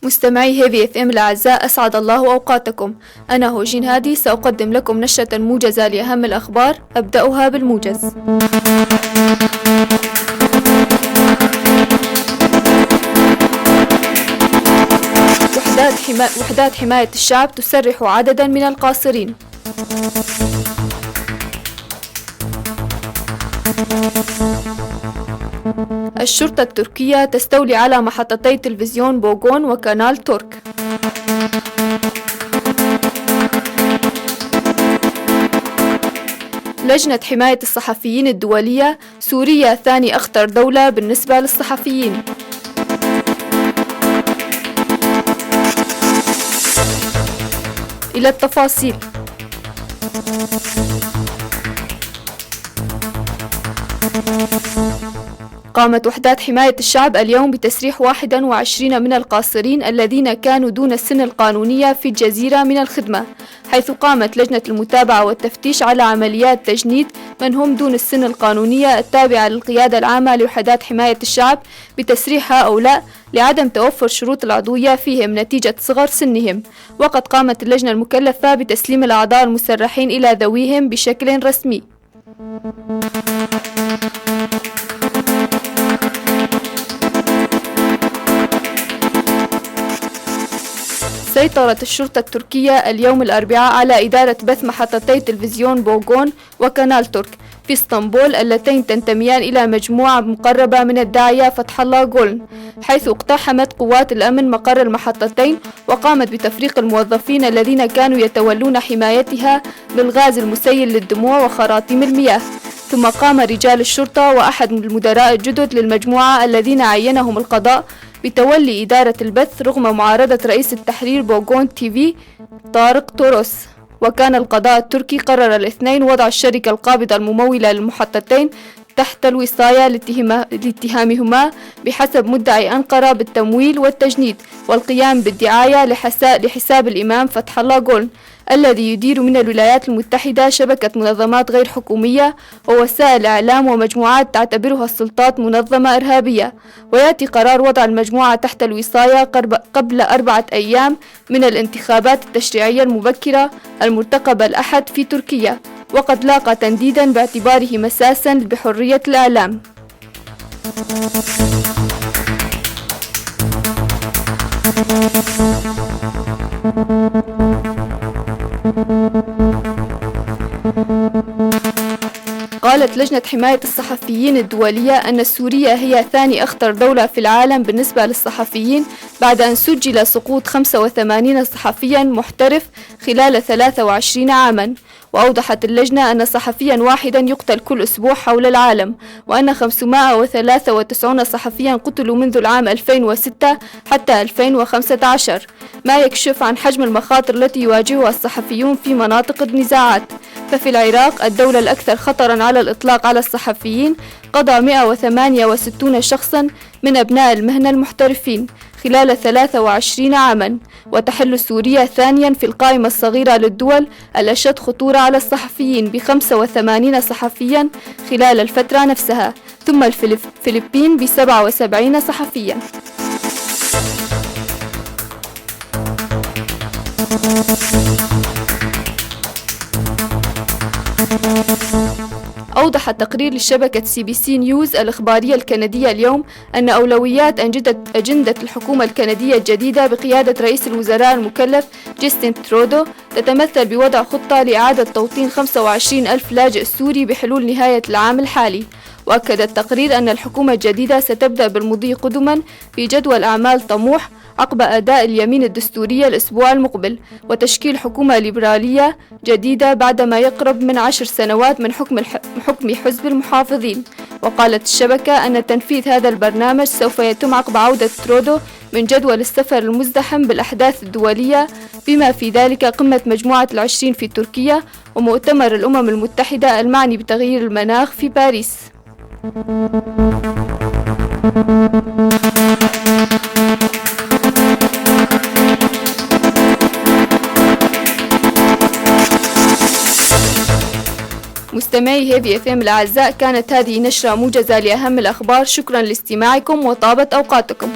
مستمعي هيفي اف ام الأعزاء، أسعد الله أوقاتكم. أنا هوجين هادي، سأقدم لكم نشرة موجزة لأهم الأخبار. أبدأها بالموجز. وحدات حماية الشعب تسرح عددا من القاصرين. الشرطة التركية تستولي على محطتي تلفزيون بوغون وقناة ترك. لجنة حماية الصحفيين الدولية: سوريا ثاني أخطر دولة بالنسبة للصحفيين. إلى التفاصيل. قامت وحدات حماية الشعب اليوم بتسريح 21 من القاصرين الذين كانوا دون السن القانونية في الجزيرة من الخدمة، حيث قامت لجنة المتابعة والتفتيش على عمليات تجنيد من هم دون السن القانونية التابعة للقيادة العامة لوحدات حماية الشعب بتسريح هؤلاء لعدم توفر شروط العضوية فيهم نتيجة صغر سنهم. وقد قامت اللجنة المكلفة بتسليم الأعضاء المسرحين إلى ذويهم بشكل رسمي. سيطرت الشرطة التركية اليوم الأربعاء على إدارة بث محطتي تلفزيون بوغون وقناة ترك في اسطنبول، اللتين تنتميان إلى مجموعة مقربة من الداعية فتح الله جولن، حيث اقتحمت قوات الأمن مقر المحطتين وقامت بتفريق الموظفين الذين كانوا يتولون حمايتها بالغاز المسيل للدموع وخراطيم المياه. ثم قام رجال الشرطة وأحد من المدراء الجدد للمجموعة الذين عينهم القضاء بتولي إدارة البث رغم معارضة رئيس التحرير بوغون تي في طارق توروس. وكان القضاء التركي قرر الاثنين وضع الشركة القابضة الممولة للمحطتين تحت الوصاية لاتهامهما بحسب مدعي أنقرة بالتمويل والتجنيد والقيام بالدعاية لحساب الإمام فتح الله جولن، الذي يدير من الولايات المتحدة شبكة منظمات غير حكومية ووسائل إعلام ومجموعات تعتبرها السلطات منظمة إرهابية. ويأتي قرار وضع المجموعة تحت الوصاية قبل 4 أيام من الانتخابات التشريعية المبكرة المرتقبة الأحد في تركيا، وقد لاقى تنديدا باعتباره مساسا بحرية الإعلام. قالت لجنة حماية الصحفيين الدولية أن سوريا هي ثاني أخطر دولة في العالم بالنسبة للصحفيين بعد أن سجل سقوط 85 صحفيا محترف خلال 23 عاما. وأوضحت اللجنة أن صحفيا واحدا يقتل كل أسبوع حول العالم، وأن 593 صحفيا قتلوا منذ العام 2006 حتى 2015، ما يكشف عن حجم المخاطر التي يواجهها الصحفيون في مناطق النزاعات. ففي العراق الدولة الأكثر خطرا على الإطلاق على الصحفيين قضى 168 شخصا من أبناء المهنة المحترفين خلال 23 عاما. وتحل سوريا ثانيا في القائمة الصغيرة للدول الأشد خطورة على الصحفيين ب85 صحفيا خلال الفترة نفسها، ثم الفلبين ب77 صحفيا. أوضح تقرير لشبكة CBC نيوز الإخبارية الكندية اليوم أن أولويات أجندة الحكومة الكندية الجديدة بقيادة رئيس الوزراء المكلف جاستن ترودو تتمثل بوضع خطة لإعادة توطين 25 ألف لاجئ سوري بحلول نهاية العام الحالي. وأكد التقرير أن الحكومة الجديدة ستبدأ بالمضي قدما في جدول أعمال طموح عقب أداء اليمين الدستورية الأسبوع المقبل وتشكيل حكومة ليبرالية جديدة بعدما يقرب من 10 سنوات من حكم حزب المحافظين. وقالت الشبكة أن تنفيذ هذا البرنامج سوف يتم عقب عودة ترودو من جدول السفر المزدحم بالأحداث الدولية، بما في ذلك قمة مجموعة ال20 في تركيا ومؤتمر الأمم المتحدة المعني بتغيير المناخ في باريس. مستمعي هيفي FM الأعزاء، كانت هذه نشرة موجزة لأهم الأخبار. شكرا لاستماعكم وطابت أوقاتكم.